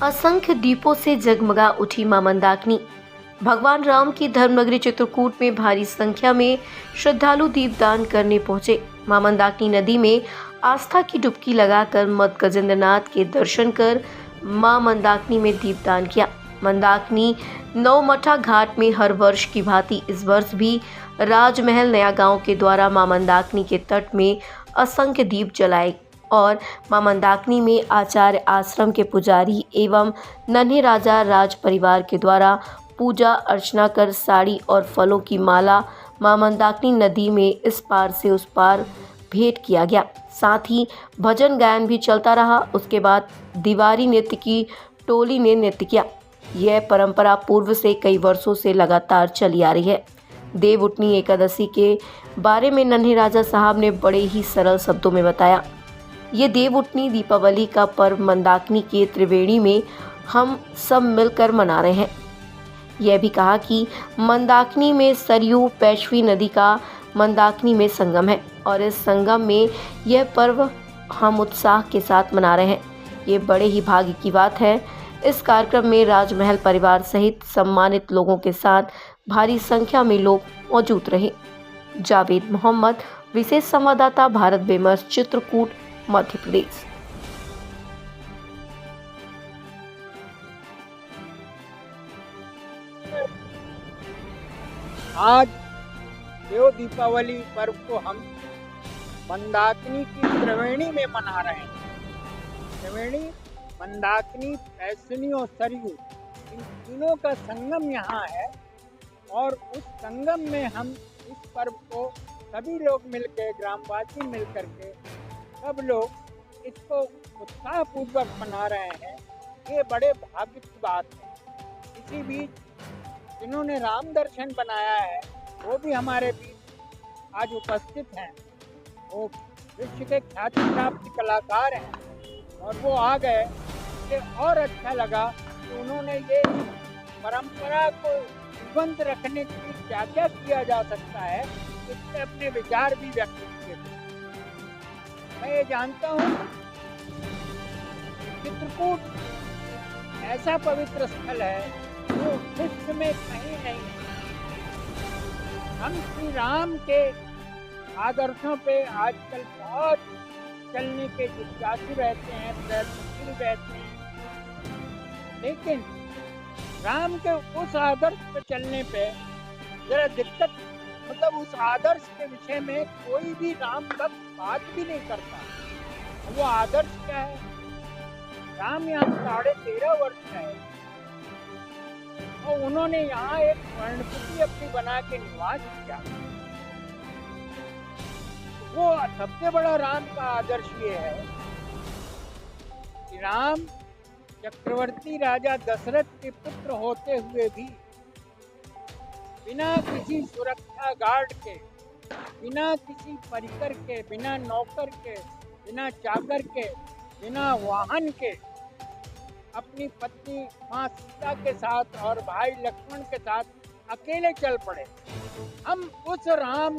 असंख्य दीपों से जगमगा उठी मां मंदाकिनी। भगवान राम की धर्मनगरी चित्रकूट में भारी संख्या में श्रद्धालु दीपदान करने पहुंचे। मां मंदाकिनी नदी में आस्था की डुबकी लगाकर मत गजेंद्रनाथ के दर्शन कर मां मंदाकिनी में दीपदान किया। मंदाकिनी नवमठा घाट में हर वर्ष की भांति इस वर्ष भी राजमहल नया गांव के द्वारा मां मंदाकिनी के तट में असंख्य दीप जलाए और मां मंदाकिनी में आचार्य आश्रम के पुजारी एवं नन्हे राजा राज परिवार के द्वारा पूजा अर्चना कर साड़ी और फलों की माला मां मंदाकिनी नदी में इस पार से उस पार भेंट किया गया। साथ ही भजन गायन भी चलता रहा। उसके बाद दीवारी नृत्य की टोली ने नृत्य किया। यह परंपरा पूर्व से कई वर्षों से लगातार चली आ रही है। देवउठनी एकादशी के बारे में नन्हे राजा साहब ने बड़े ही सरल शब्दों में बताया। ये देवउठनी दीपावली का पर्व मंदाकिनी के त्रिवेणी में हम सब मिलकर मना रहे हैं। यह भी कहा कि मंदाकिनी में सरयू पैशवी नदी का मंदाकिनी में संगम है और इस संगम में यह पर्व हम उत्साह के साथ मना रहे हैं। ये बड़े ही भाग्य की बात है। इस कार्यक्रम में राजमहल परिवार सहित सम्मानित लोगों के साथ भारी संख्या में लोग मौजूद रहे। जावेद मोहम्मद, विशेष संवाददाता, भारत विमर्श, चित्रकूट, मध्य प्रदेश। आज देव दीपावली पर्व को हम मंदाकिनी की त्रिवेणी में मना रहे हैं। त्रिवेणी, मंदाकिनी, पैसनी और सरयू, इन तीनों का संगम यहाँ है और उस संगम में हम इस पर्व को सभी लोग मिलकर, ग्रामवासी मिलकर के सब लोग इसको उत्साहपूर्वक मना रहे हैं। ये बड़े भाग्य की बात है। इसी बीच जिन्होंने राम दर्शन बनाया है वो भी हमारे बीच आज उपस्थित हैं। वो विश्व के ख्याति प्राप्त कलाकार हैं और वो आ गए। ये और अच्छा लगा कि उन्होंने ये परंपरा को जीवंत रखने के लिए क्या क्या किया जा सकता है, इससे अपने विचार भी व्यक्त किए थे। मैं ये जानता हूँ चित्रकूट ऐसा पवित्र स्थल है जो विश्व में कहीं नहीं है। हम श्री राम के आदर्शों पे आजकल बहुत चलने के जिज्ञासु रहते हैं, प्रयत्नशील रहते हैं, लेकिन राम के उस आदर्श पे चलने पे जरा दिक्कत, मतलब उस आदर्श के विषय में कोई भी राम भक्त बात भी नहीं करता। वो आदर्श क्या है? राम यहाँ 13.5 वर्ष का है और उन्होंने यहाँ एक पर्णकुटी अपनी बना के निवास किया। वो सबसे बड़ा राम का आदर्श ये है कि राम चक्रवर्ती राजा दशरथ के पुत्र होते हुए भी बिना किसी सुरक्षा गार्ड के, बिना किसी परिकर के, बिना नौकर के, बिना चाकर के, बिना वाहन के अपनी पत्नी माँ सीता के साथ और भाई लक्ष्मण के साथ अकेले चल पड़े। हम उस राम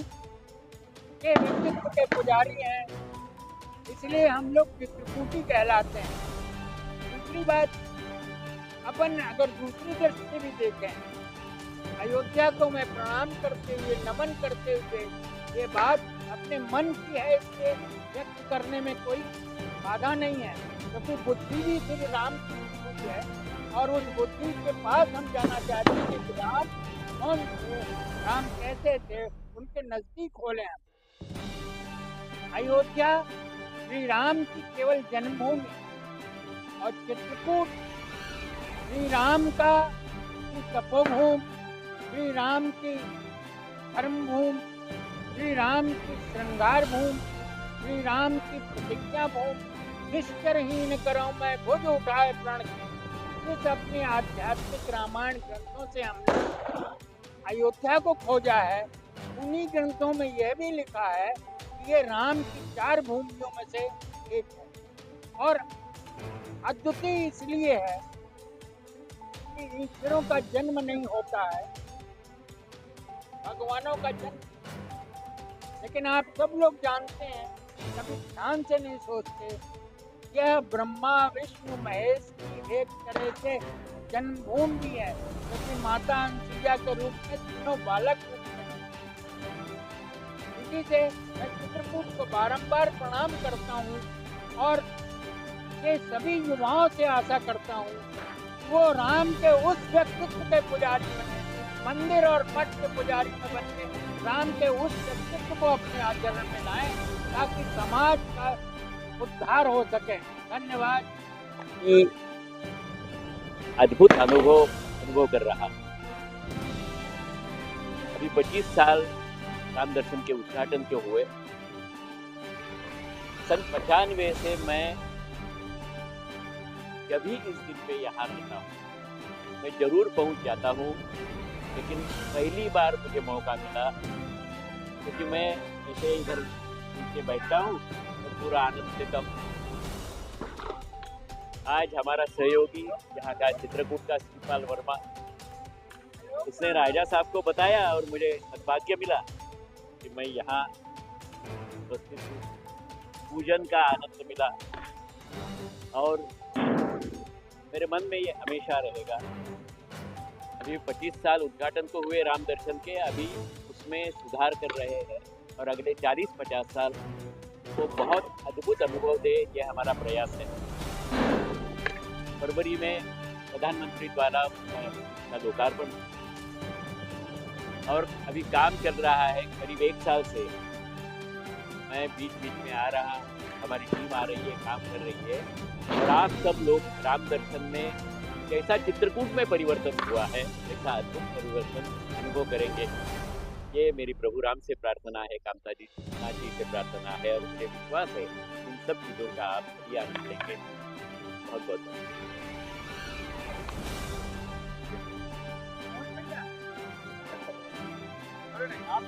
के व्यक्तित्व के पुजारी हैं, इसलिए हम लोग चित्रकूटी कहलाते हैं। दूसरी बात, अपन अगर दूसरी दृष्टि भी देखें, अयोध्या को मैं प्रणाम करते हुए, नमन करते हुए ये बात अपने मन की है, इससे व्यक्त करने में कोई बाधा नहीं है, क्योंकि बुद्धि भी श्री राम की बुद्धि है और उस बुद्धि के पास हम जाना चाहते हैं कि राम कौन थे, राम कैसे थे, उनके नजदीक हो लें। अयोध्या श्री राम की केवल जन्मभूमि और चित्रकूट श्री राम का तपोभूमि, श्री राम की धर्मभूमि, श्री राम की श्रृंगार भूमि, श्री राम की प्रतिज्ञा भूमि। निश्चरहीन करो मैं भुज उठाए प्रण की। इस अपने आध्यात्मिक रामायण ग्रंथों से हमने अयोध्या को खोजा है। उन्हीं ग्रंथों में यह भी लिखा है कि ये राम की 4 भूमियों में से एक है और अद्वितीय इसलिए है कि ईश्वरों का जन्म नहीं होता है, भगवानों का जन्म। लेकिन आप सब लोग जानते हैं, कभी ध्यान से नहीं सोचते, यह ब्रह्मा विष्णु महेश की एक तरह से जन्मभूमि भी है, क्योंकि माता अनसुईया के रूप में तीनों बालक रूप में हैं। इसी से मैं चित्रकूट को बारंबार प्रणाम करता हूँ और ये सभी युवाओं से आशा करता हूँ कि वो राम के उस व्यक्तित्व के पुजारी बने, मंदिर और मठ के पुजारी में बन के राम के उस व्यक्तित्व को अपने आचरण में लाएं, ताकि समाज का उद्धार हो सके। धन्यवाद। अद्भुत अनुभव कर रहा। अभी 25 साल राम दर्शन के उद्घाटन के हुए। सन 95 से मैं जब भी इस दिन पे यहाँ रहता हूँ, मैं जरूर पहुँच जाता हूँ, लेकिन पहली बार मुझे मौका मिला, क्योंकि मैं ऐसे इधर नीचे बैठता हूँ और पूरा आनंद लेता हूँ। आज हमारा सहयोगी यहाँ का चित्रकूट का श्रीपाल वर्मा, उसने राजा साहब को बताया और मुझे सद्भाग्य मिला कि मैं यहाँ उपस्थित हूँ। पूजन का आनंद मिला और मेरे मन में ये हमेशा रहेगा। अभी 25 साल उद्घाटन को हुए राम दर्शन के, अभी उसमें सुधार कर रहे हैं और अगले 40-50 साल को बहुत अद्भुत अनुभव दे, ये हमारा प्रयास है। फरवरी में प्रधानमंत्री द्वारा उसका लोकार्पण और अभी काम चल रहा है। करीब 1 साल से मैं बीच बीच में आ रहा, हमारी टीम आ रही है, काम कर रही है, और आप सब लोग राम दर्शन में कैसा चित्रकूट में परिवर्तन हुआ है, ऐसा अद्भुत परिवर्तन अनुभव करेंगे। ये मेरी प्रभु राम से प्रार्थना है, कामता जी से प्रार्थना है, और मुझे विश्वास है इन सब चीज़ों का आप सभी आनंद लेंगे। बहुत बहुत आप